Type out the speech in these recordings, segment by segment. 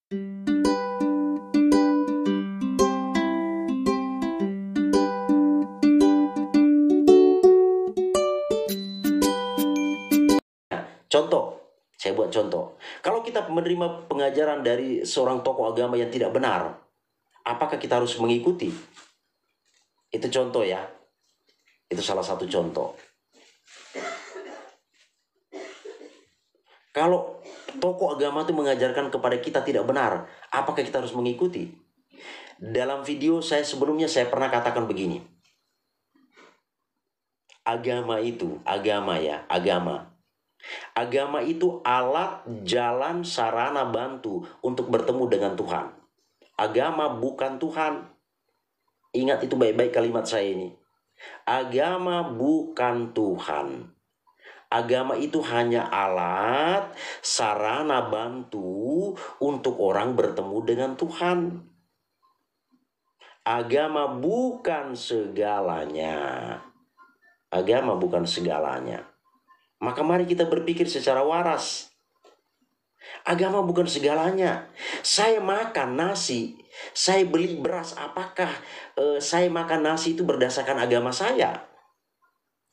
Contoh, saya buat contoh. Kalau kita menerima pengajaran dari seorang tokoh agama yang tidak benar, apakah kita harus mengikuti? Itu contoh ya. Itu salah satu contoh. Kalau tokoh agama itu mengajarkan kepada kita tidak benar, apakah kita harus mengikuti? Dalam video saya sebelumnya saya pernah katakan begini. Agama itu, agama itu alat, jalan, sarana, bantu untuk bertemu dengan Tuhan. Agama bukan Tuhan. Ingat itu baik-baik kalimat saya ini. Agama bukan Tuhan. Agama itu hanya alat, sarana, bantu untuk orang bertemu dengan Tuhan. Agama bukan segalanya. Agama bukan segalanya. Maka mari kita berpikir secara waras. Agama bukan segalanya. Saya makan nasi, saya beli beras, apakah saya makan nasi itu berdasarkan agama saya?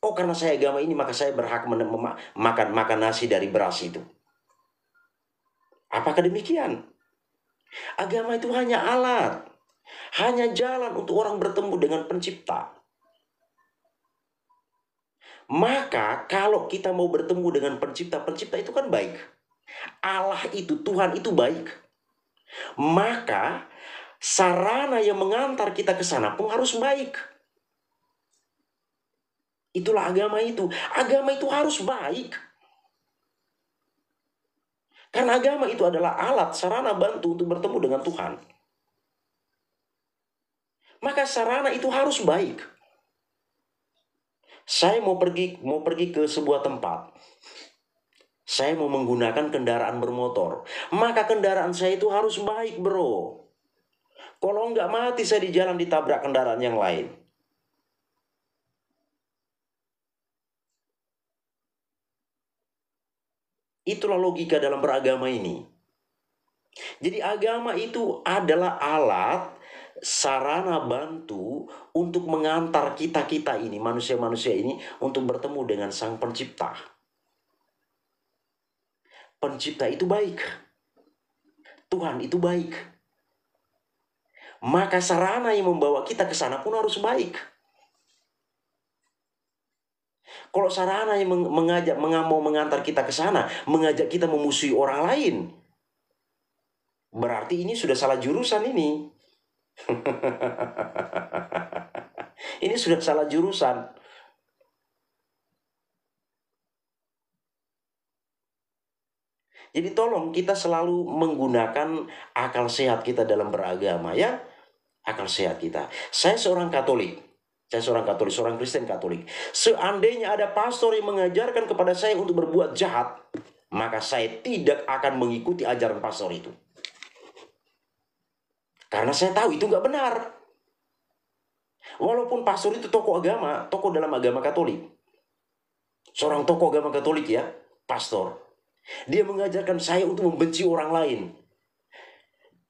Oh, karena saya agama ini maka saya berhak makan nasi dari beras itu. Apakah demikian? Agama itu hanya alat, hanya jalan untuk orang bertemu dengan Pencipta. Maka kalau kita mau bertemu dengan Pencipta itu kan baik. Allah itu, Tuhan itu baik. Maka sarana yang mengantar kita ke sana pun harus baik. Itulah agama itu. Agama itu harus baik. Karena agama itu adalah alat, sarana, bantu untuk bertemu dengan Tuhan. Maka sarana itu harus baik. Saya mau pergi ke sebuah tempat. Saya mau menggunakan kendaraan bermotor. Maka kendaraan saya itu harus baik, bro. Kalau nggak mati saya di jalan ditabrak kendaraan yang lain. Itulah logika dalam beragama ini. Jadi agama itu adalah alat, sarana, bantu untuk mengantar kita-kita ini, manusia-manusia ini, untuk bertemu dengan Sang Pencipta. Pencipta itu baik. Tuhan itu baik. Maka sarana yang membawa kita ke sana pun harus baik. Kalau sarana yang mau mengantar kita ke sana, mengajak kita memusuhi orang lain, berarti ini sudah salah jurusan ini. Ini sudah salah jurusan. Jadi tolong kita selalu menggunakan akal sehat kita dalam beragama ya. Akal sehat kita. Saya seorang Katolik, seorang Kristen Katolik. Seandainya ada pastor yang mengajarkan kepada saya untuk berbuat jahat, maka saya tidak akan mengikuti ajaran pastor itu. Karena saya tahu itu nggak benar. Walaupun pastor itu tokoh agama, tokoh dalam agama Katolik. Seorang tokoh agama Katolik ya, pastor. Dia mengajarkan saya untuk membenci orang lain.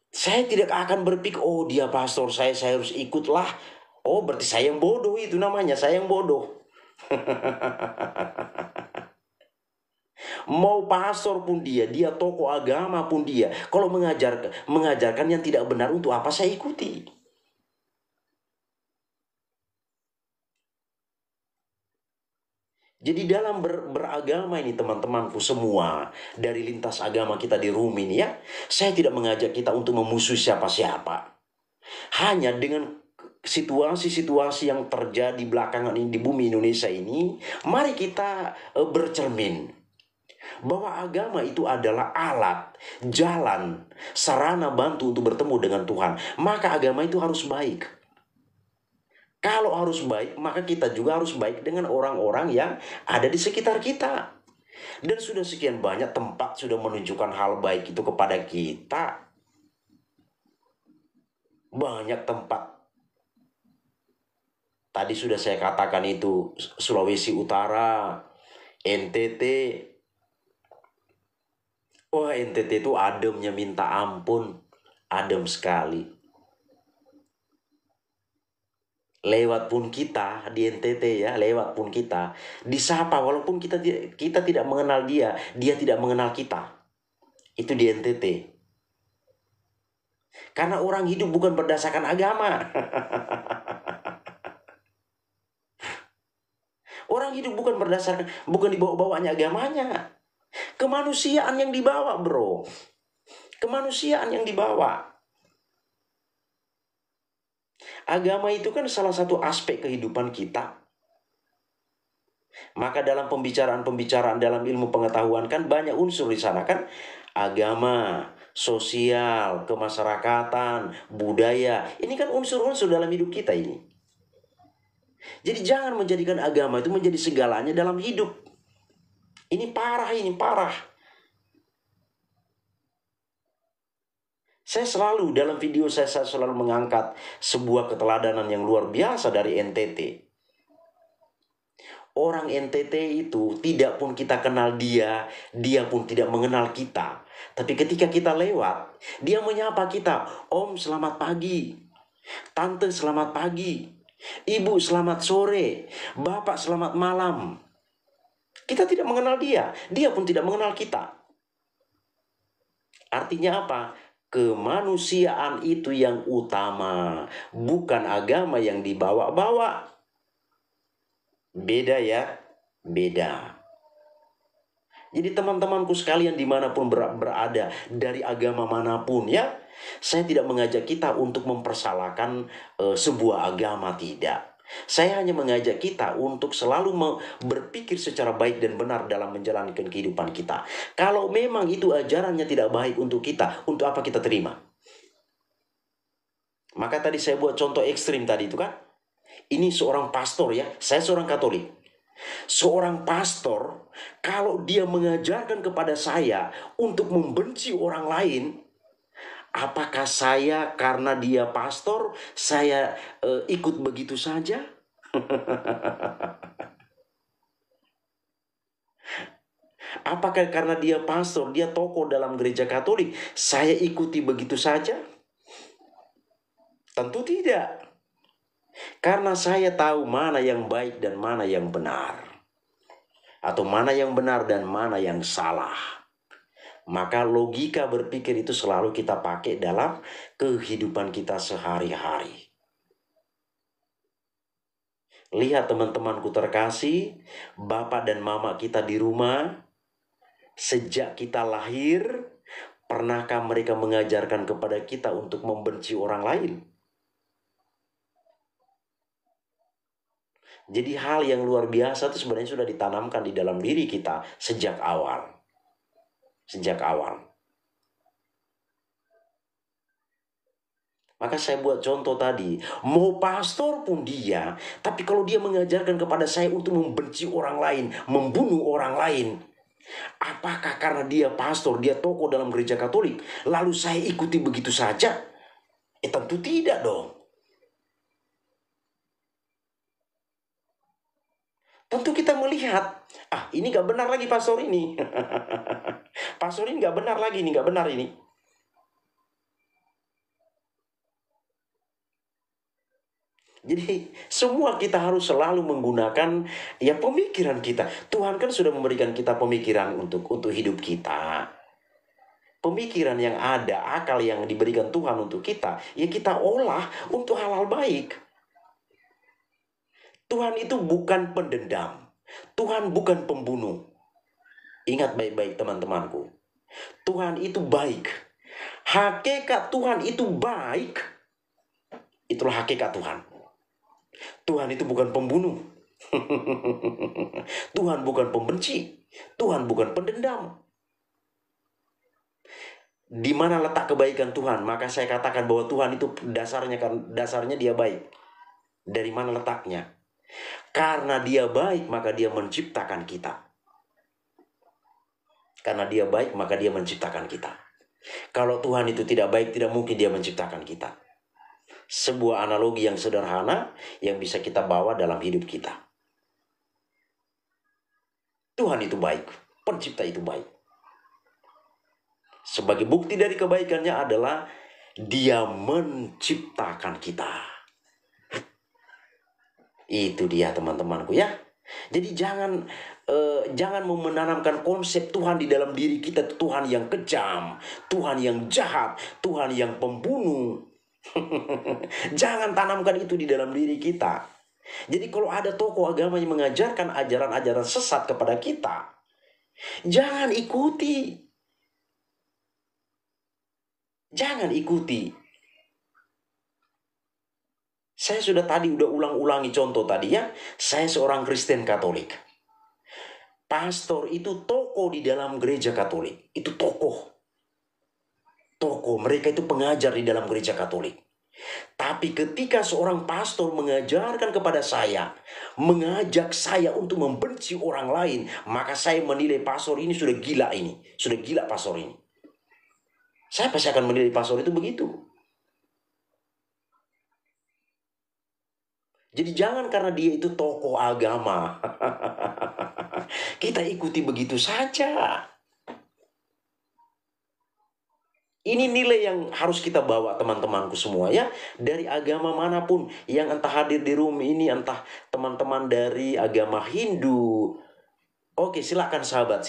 Saya tidak akan berpikir, oh dia pastor, saya harus ikutlah. Oh berarti saya yang bodoh, itu namanya, saya yang bodoh. Mau pastor pun dia tokoh agama pun dia, kalau mengajarkan yang tidak benar, untuk apa saya ikuti? Jadi dalam beragama ini teman-temanku semua, dari lintas agama kita di room ini ya, saya tidak mengajak kita untuk memusuhi siapa-siapa. Hanya dengan situasi-situasi yang terjadi belakangan ini di bumi Indonesia ini, mari kita bercermin bahwa agama itu adalah alat, jalan, sarana, bantu untuk bertemu dengan Tuhan. Maka agama itu harus baik. Kalau harus baik, maka kita juga harus baik dengan orang-orang yang ada di sekitar kita. Dan sudah sekian banyak tempat sudah menunjukkan hal baik itu kepada kita. Banyak tempat. Tadi sudah saya katakan itu Sulawesi Utara, NTT, Wah, NTT itu ademnya minta ampun. Adem sekali. Lewat pun kita di NTT ya, lewat pun kita disapa walaupun kita tidak mengenal dia, dia tidak mengenal kita. Itu di NTT. Karena orang hidup bukan berdasarkan agama. Orang hidup bukan dibawa-bawanya agamanya. Kemanusiaan yang dibawa, bro. Kemanusiaan yang dibawa. Agama itu kan salah satu aspek kehidupan kita. Maka dalam pembicaraan dalam ilmu pengetahuan kan banyak unsur di sana kan. Agama, sosial, kemasyarakatan, budaya. Ini kan unsur-unsur dalam hidup kita ini. Jadi jangan menjadikan agama itu menjadi segalanya dalam hidup. Ini parah, ini parah. Saya selalu dalam video saya selalu mengangkat sebuah keteladanan yang luar biasa dari NTT. Orang NTT itu tidak pun kita kenal dia pun tidak mengenal kita. Tapi ketika kita lewat, dia menyapa kita, Om selamat pagi, Tante selamat pagi, Ibu selamat sore, Bapak selamat malam. Kita tidak mengenal dia pun tidak mengenal kita. Artinya apa? Kemanusiaan itu yang utama, bukan agama yang dibawa-bawa. Beda ya, beda. Jadi teman-temanku sekalian dimanapun berada, dari agama manapun ya, saya tidak mengajak kita untuk mempersalahkan sebuah agama, tidak. Saya hanya mengajak kita untuk selalu berpikir secara baik dan benar dalam menjalankan kehidupan kita. Kalau memang itu ajarannya tidak baik untuk kita, untuk apa kita terima? Maka tadi saya buat contoh ekstrim tadi itu kan. Ini seorang pastor ya, saya seorang Katolik. Seorang pastor, kalau dia mengajarkan kepada saya untuk membenci orang lain, apakah saya karena dia pastor, saya ikut begitu saja? Apakah karena dia pastor, dia tokoh dalam gereja Katolik, saya ikuti begitu saja? Tentu tidak. Karena saya tahu mana yang baik dan mana yang benar. Atau mana yang benar dan mana yang salah. Maka logika berpikir itu selalu kita pakai dalam kehidupan kita sehari-hari. Lihat teman-temanku terkasih, bapak dan mama kita di rumah, sejak kita lahir, pernahkah mereka mengajarkan kepada kita untuk membenci orang lain? Jadi hal yang luar biasa itu sebenarnya sudah ditanamkan di dalam diri kita sejak awal. Sejak awal. Maka saya buat contoh tadi, mau pastor pun dia, tapi kalau dia mengajarkan kepada saya untuk membenci orang lain, membunuh orang lain, apakah karena dia pastor, dia tokoh dalam gereja Katolik, lalu saya ikuti begitu saja? Tentu tidak dong. Tentu kita melihat, ini gak benar lagi pastor ini. Pastor ini gak benar lagi, ini gak benar ini. Jadi semua kita harus selalu menggunakan ya pemikiran kita. Tuhan kan sudah memberikan kita pemikiran untuk hidup kita. Pemikiran yang ada, akal yang diberikan Tuhan untuk kita, ya kita olah untuk hal-hal baik. Tuhan itu bukan pendendam. Tuhan bukan pembunuh. Ingat baik-baik teman-temanku. Tuhan itu baik. Hakikat Tuhan itu baik. Itulah hakikat Tuhan. Tuhan itu bukan pembunuh. Tuhan bukan pembenci. Tuhan bukan pendendam. Di mana letak kebaikan Tuhan? Maka saya katakan bahwa Tuhan itu dasarnya dia baik. Dari mana letaknya? Karena dia baik, maka dia menciptakan kita. Karena dia baik, maka dia menciptakan kita. Kalau Tuhan itu tidak baik, tidak mungkin dia menciptakan kita. Sebuah analogi yang sederhana yang bisa kita bawa dalam hidup kita. Tuhan itu baik, pencipta itu baik. Sebagai bukti dari kebaikannya adalah Dia menciptakan kita. Itu dia teman-temanku ya. Jadi jangan menanamkan konsep Tuhan di dalam diri kita, Tuhan yang kejam, Tuhan yang jahat, Tuhan yang pembunuh. Jangan tanamkan itu di dalam diri kita. Jadi kalau ada tokoh agama yang mengajarkan ajaran-ajaran sesat kepada kita, jangan ikuti. Jangan ikuti. Saya udah ulang-ulangi contoh tadi ya. Saya seorang Kristen Katolik. Pastor itu tokoh di dalam gereja Katolik. Itu tokoh. Tokoh, mereka itu pengajar di dalam gereja Katolik. Tapi ketika seorang pastor mengajarkan kepada saya, mengajak saya untuk membenci orang lain, maka saya menilai pastor ini sudah gila ini. Sudah gila pastor ini. Saya pasti akan menilai pastor itu begitu. Jadi jangan karena dia itu tokoh agama, kita ikuti begitu saja. Ini nilai yang harus kita bawa teman-temanku semua ya. Dari agama manapun yang entah hadir di room ini, entah teman-teman dari agama Hindu. Oke, silakan sahabat.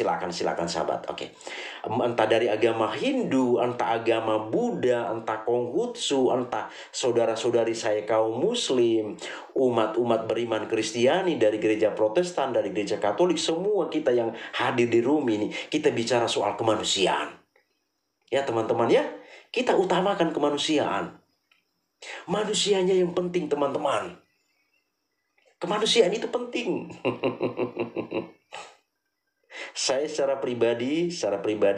Oke. Entah dari agama Hindu, entah agama Buddha, entah Konghucu, entah saudara-saudari saya kaum Muslim, umat-umat beriman Kristiani dari gereja Protestan, dari gereja Katolik, semua kita yang hadir di room ini, kita bicara soal kemanusiaan. Ya teman-teman ya, kita utamakan kemanusiaan. Manusianya yang penting teman-teman. Kemanusiaan itu penting. Saya secara pribadi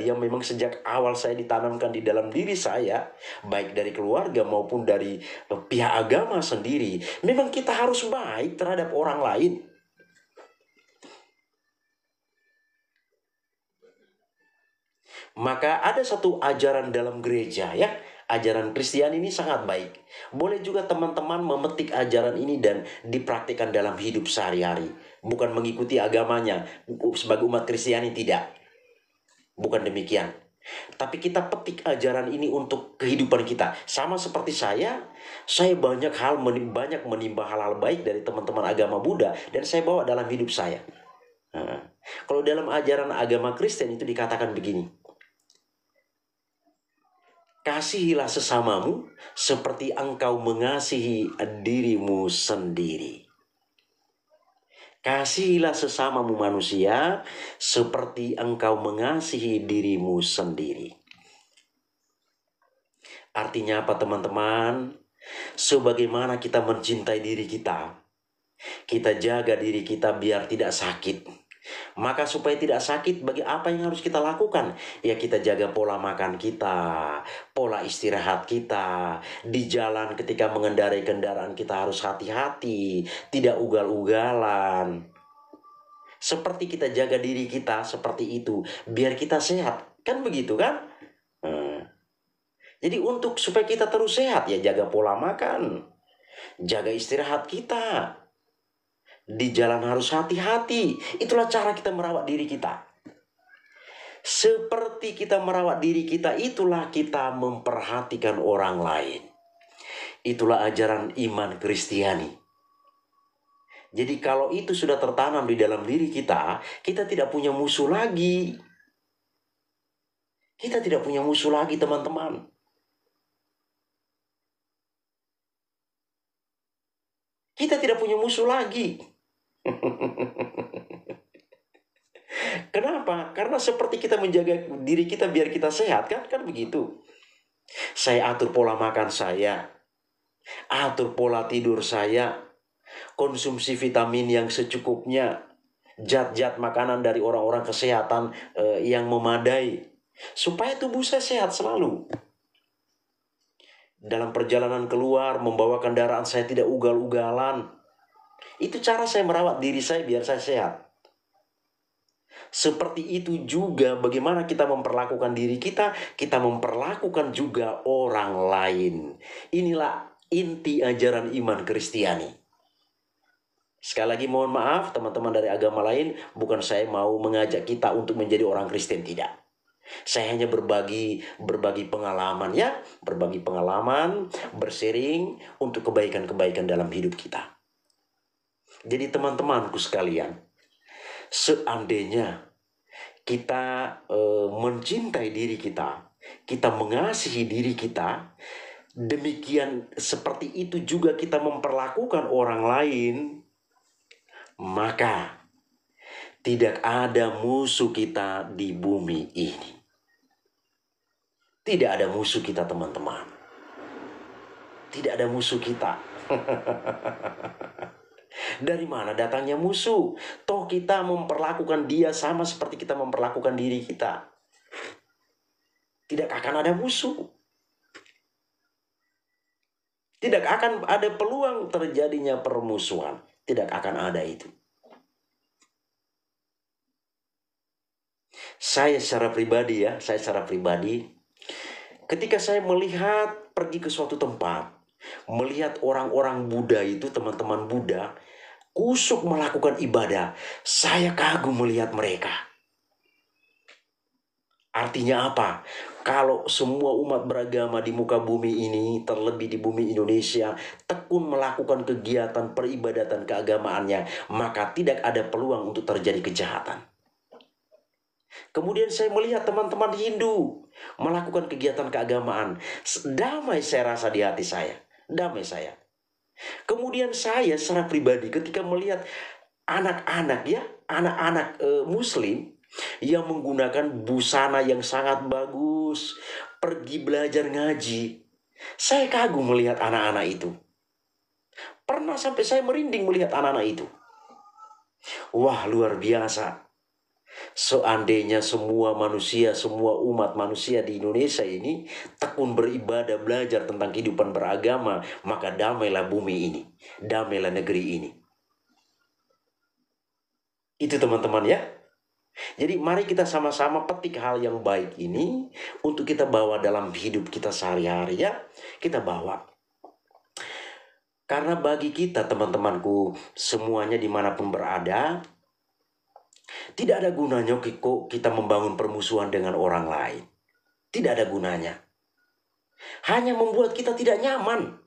yang memang sejak awal saya ditanamkan di dalam diri saya, baik dari keluarga maupun dari pihak agama sendiri, memang kita harus baik terhadap orang lain. Maka ada satu ajaran dalam gereja ya, ajaran Kristen ini sangat baik. Boleh juga teman-teman memetik ajaran ini dan dipraktikkan dalam hidup sehari-hari. Bukan mengikuti agamanya sebagai umat Kristiani, tidak. Bukan demikian. Tapi kita petik ajaran ini untuk kehidupan kita. Sama seperti saya banyak menimba hal-hal baik dari teman-teman agama Buddha dan saya bawa dalam hidup saya. Kalau dalam ajaran agama Kristen itu dikatakan begini. Kasihilah sesamamu seperti engkau mengasihi dirimu sendiri. Kasihilah sesamamu manusia seperti engkau mengasihi dirimu sendiri. Artinya apa teman-teman? Sebagaimana kita mencintai diri kita, kita jaga diri kita biar tidak sakit. Maka supaya tidak sakit, bagi apa yang harus kita lakukan? Ya kita jaga pola makan kita, pola istirahat kita. Di jalan ketika mengendarai kendaraan kita harus hati-hati, tidak ugal-ugalan. Seperti kita jaga diri kita seperti itu, biar kita sehat. Kan begitu kan? Jadi supaya kita terus sehat, ya jaga pola makan, jaga istirahat kita. Di jalan harus hati-hati. Itulah cara kita merawat diri kita. Seperti kita merawat diri kita, itulah kita memperhatikan orang lain. Itulah ajaran iman Kristiani. Jadi kalau itu sudah tertanam di dalam diri kita, kita tidak punya musuh lagi. Kita tidak punya musuh lagi, teman-teman. Kita tidak punya musuh lagi. Kenapa? Karena seperti kita menjaga diri kita biar kita sehat, kan begitu. Saya atur pola makan saya, atur pola tidur saya, konsumsi vitamin yang secukupnya, zat-zat makanan dari orang-orang kesehatan yang memadai, supaya tubuh saya sehat selalu. Dalam perjalanan keluar, membawa kendaraan saya tidak ugal-ugalan. Itu cara saya merawat diri saya biar saya sehat. Seperti itu juga bagaimana kita memperlakukan diri kita, kita memperlakukan juga orang lain. Inilah inti ajaran iman Kristiani. Sekali lagi mohon maaf teman-teman dari agama lain, bukan saya mau mengajak kita untuk menjadi orang Kristen, tidak. Saya hanya berbagi pengalaman ya, berbagi pengalaman, bersharing untuk kebaikan-kebaikan dalam hidup kita. Jadi teman-temanku sekalian, seandainya kita mencintai diri kita, kita mengasihi diri kita, demikian seperti itu juga kita memperlakukan orang lain, maka tidak ada musuh kita di bumi ini. Tidak ada musuh kita, teman-teman. Tidak ada musuh kita. Dari mana datangnya musuh? Toh kita memperlakukan dia sama seperti kita memperlakukan diri kita. Tidak akan ada musuh. Tidak akan ada peluang terjadinya permusuhan. Tidak akan ada itu. Saya secara pribadi, ketika saya pergi ke suatu tempat, melihat orang-orang Buddha itu, teman-teman Buddha, kusuk melakukan ibadah, saya kagum melihat mereka. Artinya apa? Kalau semua umat beragama di muka bumi ini, terlebih di bumi Indonesia, tekun melakukan kegiatan peribadatan keagamaannya, maka tidak ada peluang untuk terjadi kejahatan. Kemudian saya melihat teman-teman Hindu melakukan kegiatan keagamaan. Damai saya rasa di hati saya. Damai saya. Kemudian saya secara pribadi ketika melihat anak-anak Muslim yang menggunakan busana yang sangat bagus, pergi belajar ngaji. Saya kagum melihat anak-anak itu. Pernah sampai saya merinding melihat anak-anak itu. Wah, luar biasa. Seandainya semua umat manusia di Indonesia ini tekun beribadah, belajar tentang kehidupan beragama, maka damailah bumi ini, damailah negeri ini. Itu teman-teman ya. Jadi mari kita sama-sama petik hal yang baik ini untuk kita bawa dalam hidup kita sehari-hari ya. Kita bawa. Karena bagi kita teman-temanku semuanya dimanapun berada, tidak ada gunanya kok kita membangun permusuhan dengan orang lain. Tidak ada gunanya. Hanya membuat kita tidak nyaman.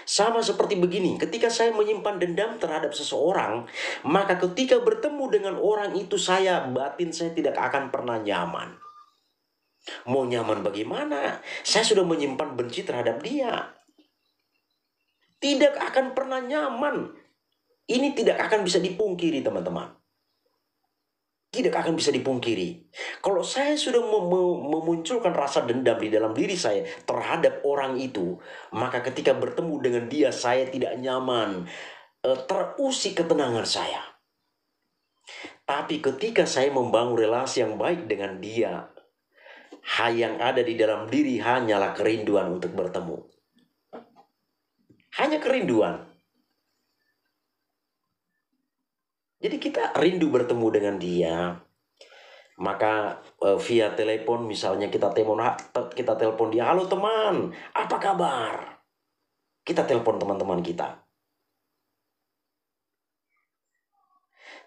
Sama seperti begini, ketika saya menyimpan dendam terhadap seseorang, maka ketika bertemu dengan orang itu batin saya tidak akan pernah nyaman. Mau nyaman bagaimana? Saya sudah menyimpan benci terhadap dia. Tidak akan pernah nyaman. Ini tidak akan bisa dipungkiri, teman-teman. Tidak akan bisa dipungkiri. Kalau saya sudah memunculkan rasa dendam di dalam diri saya terhadap orang itu, maka ketika bertemu dengan dia, saya tidak nyaman. Terusik ketenangan saya. Tapi ketika saya membangun relasi yang baik dengan dia, yang ada di dalam diri hanyalah kerinduan untuk bertemu. Hanya kerinduan. Jadi kita rindu bertemu dengan dia. Maka via telepon misalnya kita telepon dia, halo teman, apa kabar? Kita telepon teman-teman kita.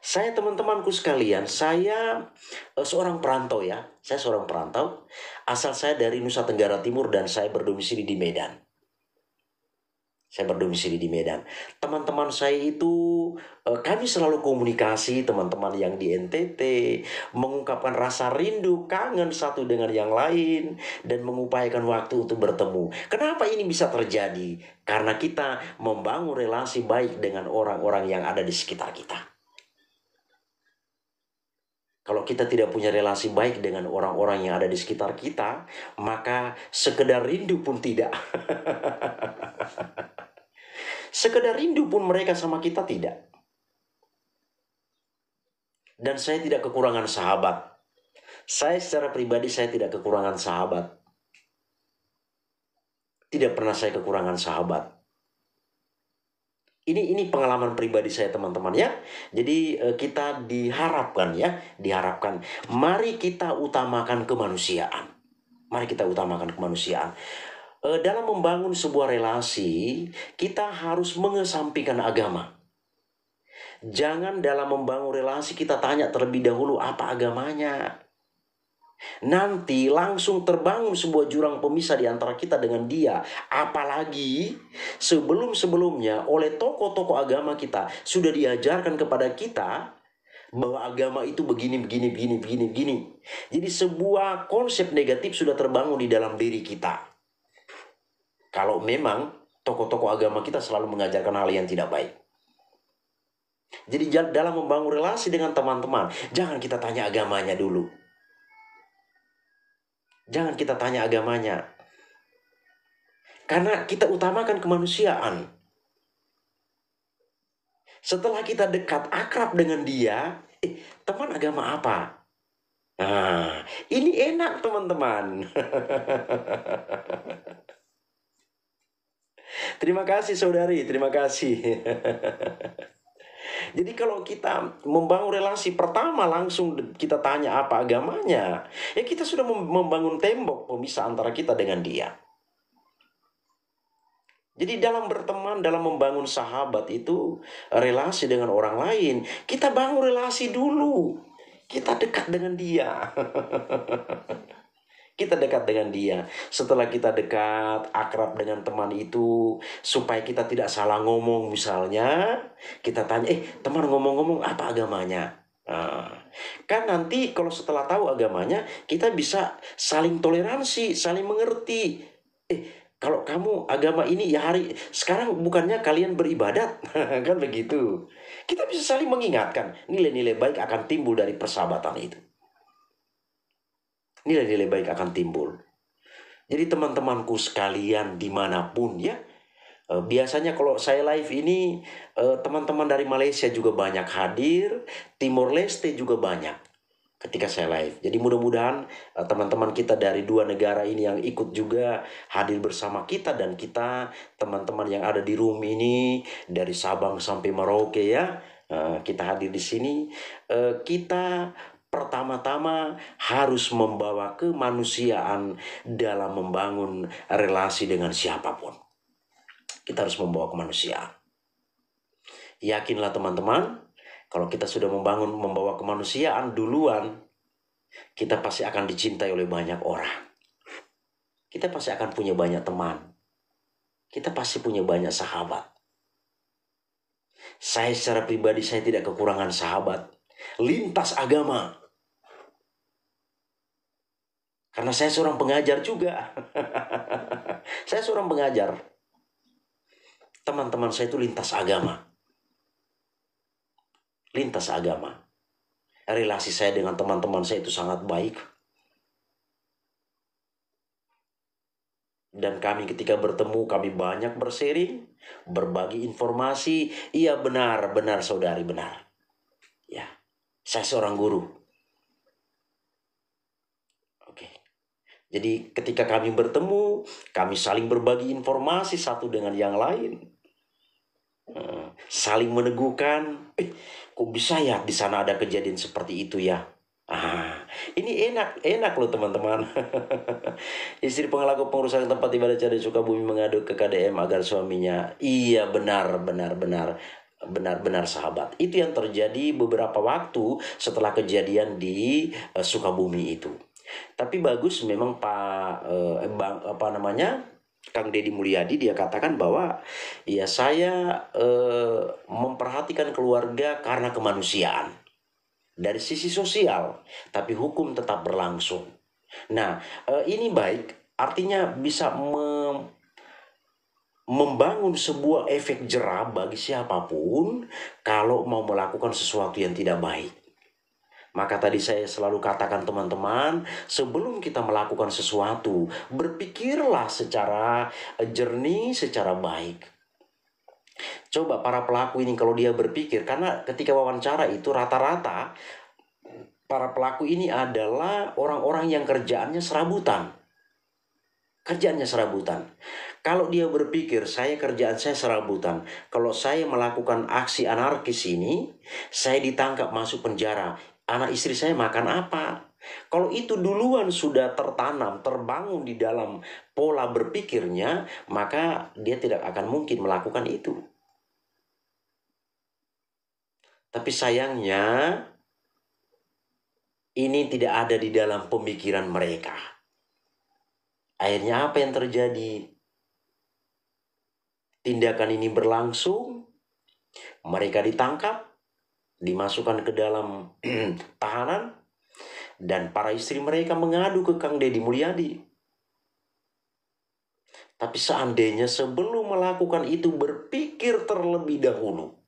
Saya teman-temanku sekalian, saya seorang perantau ya. Saya seorang perantau. Asal saya dari Nusa Tenggara Timur dan saya berdomisili di Medan. Teman-teman saya itu, kami selalu komunikasi, teman-teman yang di NTT, mengungkapkan rasa rindu, kangen satu dengan yang lain, dan mengupayakan waktu untuk bertemu. Kenapa ini bisa terjadi? Karena kita membangun relasi baik dengan orang-orang yang ada di sekitar kita. Kalau kita tidak punya relasi baik dengan orang-orang yang ada di sekitar kita, maka sekedar rindu pun tidak. Sekedar rindu pun mereka sama kita tidak. Dan saya tidak kekurangan sahabat. Saya secara pribadi saya tidak kekurangan sahabat. Tidak pernah saya kekurangan sahabat. Ini pengalaman pribadi saya teman-teman ya. Jadi kita diharapkan. Mari kita utamakan kemanusiaan. Dalam membangun sebuah relasi, kita harus mengesampingkan agama. Jangan dalam membangun relasi kita tanya terlebih dahulu apa agamanya. Nanti langsung terbangun sebuah jurang pemisah di antara kita dengan dia. Apalagi sebelum-sebelumnya oleh tokoh-tokoh agama kita sudah diajarkan kepada kita bahwa agama itu begini, begini, begini, begini, begini. Jadi sebuah konsep negatif sudah terbangun di dalam diri kita. Kalau memang tokoh-tokoh agama kita selalu mengajarkan hal yang tidak baik. Jadi dalam membangun relasi dengan teman-teman, jangan kita tanya agamanya dulu. Jangan kita tanya agamanya. Karena kita utamakan kemanusiaan. Setelah kita dekat, akrab dengan dia, teman agama apa? Nah, ini enak teman-teman. Terima kasih saudari, terima kasih. Jadi kalau kita membangun relasi pertama langsung kita tanya apa agamanya, ya kita sudah membangun tembok pemisah antara kita dengan dia. Jadi dalam berteman, dalam membangun sahabat itu, relasi dengan orang lain, kita bangun relasi dulu. Kita dekat dengan dia. Kita dekat dengan dia. Setelah kita dekat, akrab dengan teman itu, supaya kita tidak salah ngomong misalnya, kita tanya, teman ngomong-ngomong apa agamanya? Nah, kan nanti kalau setelah tahu agamanya, kita bisa saling toleransi, saling mengerti. Kalau kamu agama ini ya sekarang bukannya kalian beribadat, kan begitu. Kita bisa saling mengingatkan, nilai-nilai baik akan timbul dari persahabatan itu. Nilai-nilai baik akan timbul. Jadi teman-temanku sekalian dimanapun ya, biasanya kalau saya live ini teman-teman dari Malaysia juga banyak hadir, Timor Leste juga banyak ketika saya live. Jadi mudah-mudahan teman-teman kita dari dua negara ini yang ikut juga hadir bersama kita, dan kita teman-teman yang ada di room ini dari Sabang sampai Merauke ya, kita hadir di sini. Kita pertama-tama harus membawa kemanusiaan dalam membangun relasi dengan siapapun. Kita harus membawa kemanusiaan. Yakinlah teman-teman, kalau kita sudah membawa kemanusiaan duluan, kita pasti akan dicintai oleh banyak orang. Kita pasti akan punya banyak teman. Kita pasti punya banyak sahabat. Saya secara pribadi, saya tidak kekurangan sahabat lintas agama. Karena saya seorang pengajar juga. Saya seorang pengajar. Teman-teman saya itu lintas agama. Lintas agama. Relasi saya dengan teman-teman saya itu sangat baik. Dan kami ketika bertemu, kami banyak bersharing, berbagi informasi. Iya benar saudari, benar. Ya, saya seorang guru. Oke. Jadi ketika kami bertemu, kami saling berbagi informasi satu dengan yang lain. Saling meneguhkan, kok bisa ya di sana ada kejadian seperti itu ya? Ini enak loh teman-teman. Istri pengelaku pengurusan tempat ibadah Cari Sukabumi mengadu ke KDM agar suaminya. Iya benar sahabat. Itu yang terjadi beberapa waktu setelah kejadian di Sukabumi itu. Tapi bagus memang Kang Deddy Mulyadi, dia katakan bahwa ya saya memperhatikan keluarga karena kemanusiaan dari sisi sosial, tapi hukum tetap berlangsung. Nah, ini baik, artinya bisa membangun sebuah efek jerah bagi siapapun kalau mau melakukan sesuatu yang tidak baik. Maka tadi saya selalu katakan teman-teman, sebelum kita melakukan sesuatu, berpikirlah secara jernih, secara baik. Coba para pelaku ini kalau dia berpikir, karena ketika wawancara itu rata-rata para pelaku ini adalah orang-orang yang kerjaannya serabutan. Kalau dia berpikir, kerjaan saya serabutan. Kalau saya melakukan aksi anarkis ini, saya ditangkap masuk penjara. Anak istri saya makan apa? Kalau itu duluan sudah tertanam, terbangun di dalam pola berpikirnya, maka dia tidak akan mungkin melakukan itu. Tapi sayangnya ini tidak ada di dalam pemikiran mereka. Akhirnya apa yang terjadi? Tindakan ini berlangsung, mereka ditangkap, dimasukkan ke dalam tahanan, dan para istri mereka mengadu ke Kang Deddy Mulyadi. Tapi seandainya sebelum melakukan itu berpikir terlebih dahulu.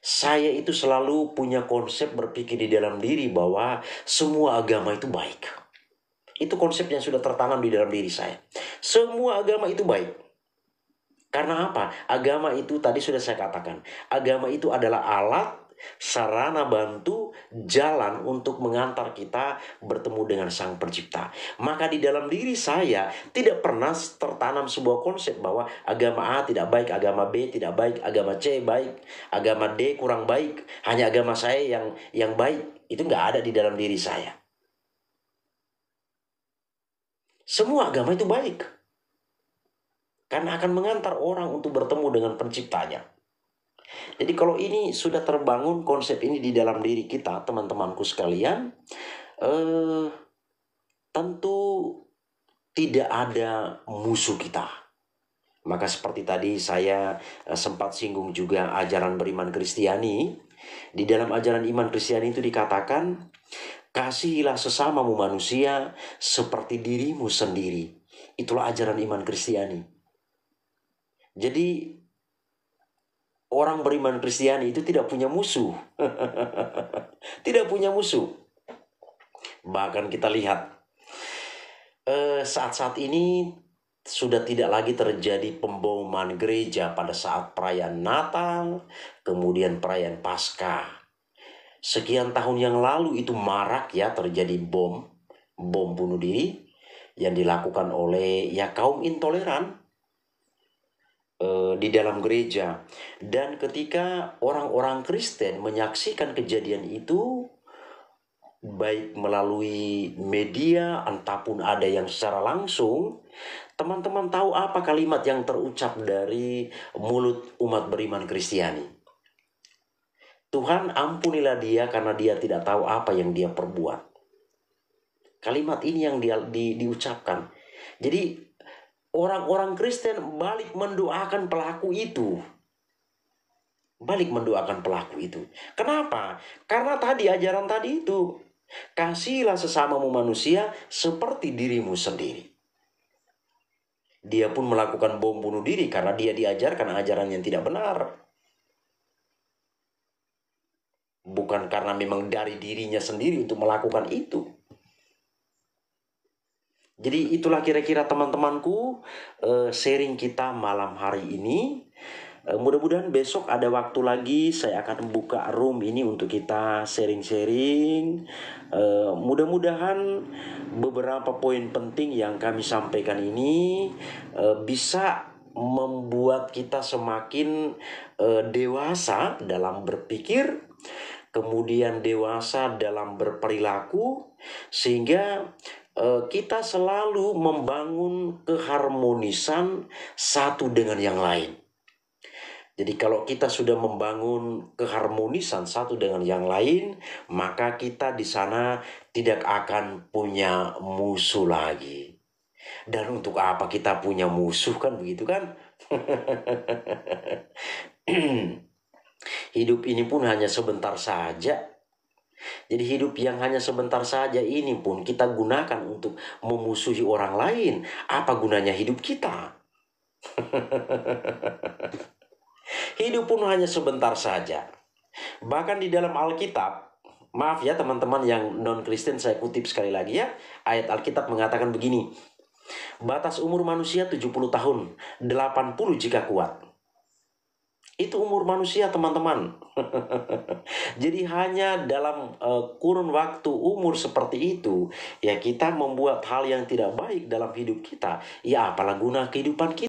Saya itu selalu punya konsep berpikir di dalam diri bahwa semua agama itu baik. Itu konsep yang sudah tertanam di dalam diri saya. Semua agama itu baik. Karena apa? Agama itu tadi sudah saya katakan. Agama itu adalah alat, sarana bantu, jalan untuk mengantar kita bertemu dengan Sang Pencipta. Maka di dalam diri saya tidak pernah tertanam sebuah konsep bahwa agama A tidak baik, agama B tidak baik, agama C baik, agama D kurang baik, hanya agama saya yang baik. Itu nggak ada di dalam diri saya. Semua agama itu baik. Karena akan mengantar orang untuk bertemu dengan penciptanya. Jadi kalau ini sudah terbangun konsep ini di dalam diri kita, teman-temanku sekalian, tentu tidak ada musuh kita. Maka seperti tadi saya sempat singgung juga ajaran beriman Kristiani. Di dalam ajaran iman Kristiani itu dikatakan, kasihilah sesamamu manusia seperti dirimu sendiri. Itulah ajaran iman Kristiani. Jadi orang beriman Kristiani itu tidak punya musuh. Tidak punya musuh. Bahkan kita lihat saat-saat ini sudah tidak lagi terjadi pemboman gereja pada saat perayaan Natal, kemudian perayaan Paskah. Sekian tahun yang lalu itu marak ya terjadi bom bunuh diri yang dilakukan oleh kaum intoleran di dalam gereja. Dan ketika orang-orang Kristen menyaksikan kejadian itu, baik melalui media entahpun ada yang secara langsung, teman-teman tahu apa kalimat yang terucap dari mulut umat beriman Kristiani? Tuhan, ampunilah dia karena dia tidak tahu apa yang dia perbuat. Kalimat ini yang diucapkan. Jadi orang-orang Kristen balik mendoakan pelaku itu. Balik mendoakan pelaku itu. Kenapa? Karena tadi ajaran tadi itu. Kasihilah sesamamu manusia seperti dirimu sendiri. Dia pun melakukan bom bunuh diri karena dia diajarkan ajaran yang tidak benar. Bukan karena memang dari dirinya sendiri untuk melakukan itu. Jadi itulah kira-kira teman-temanku sharing kita malam hari ini. Mudah-mudahan besok ada waktu lagi saya akan buka room ini untuk kita sharing-sharing. Mudah-mudahan beberapa poin penting yang kami sampaikan ini bisa membuat kita semakin dewasa dalam berpikir, kemudian dewasa dalam berperilaku, sehingga kita selalu membangun keharmonisan satu dengan yang lain. Jadi kalau kita sudah membangun keharmonisan satu dengan yang lain, maka kita di sana tidak akan punya musuh lagi. Dan untuk apa kita punya musuh, kan begitu kan? Hidup ini pun hanya sebentar saja. Jadi hidup yang hanya sebentar saja ini pun kita gunakan untuk memusuhi orang lain. Apa gunanya hidup kita? Hidup pun hanya sebentar saja. Bahkan di dalam Alkitab, maaf ya teman-teman yang non-Kristen, saya kutip sekali lagi ya. Ayat Alkitab mengatakan begini. Batas umur manusia 70 tahun, 80 jika kuat. Itu umur manusia, teman-teman. Jadi hanya dalam kurun waktu umur seperti itu, ya kita membuat hal yang tidak baik dalam hidup kita. Ya apalah guna kehidupan kita.